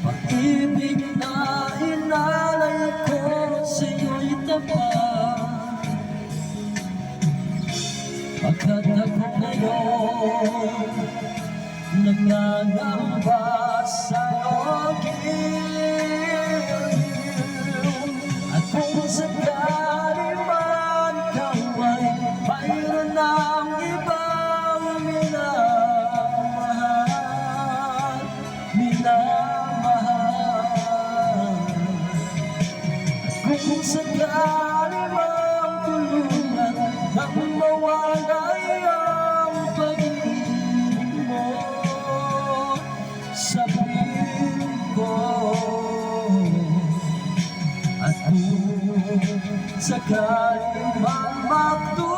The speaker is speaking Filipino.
Pag-ibig na inalay ko sa'yo'y tapat, pagkat ako ngayon nangangamba sa'yo, at kung sakali man ikaw ay mayroon ng ibang minamahal, at kung sakali man tulungan ng mawalay ang pag-ibig mo sa piling ko, at kung sakali man magtulungan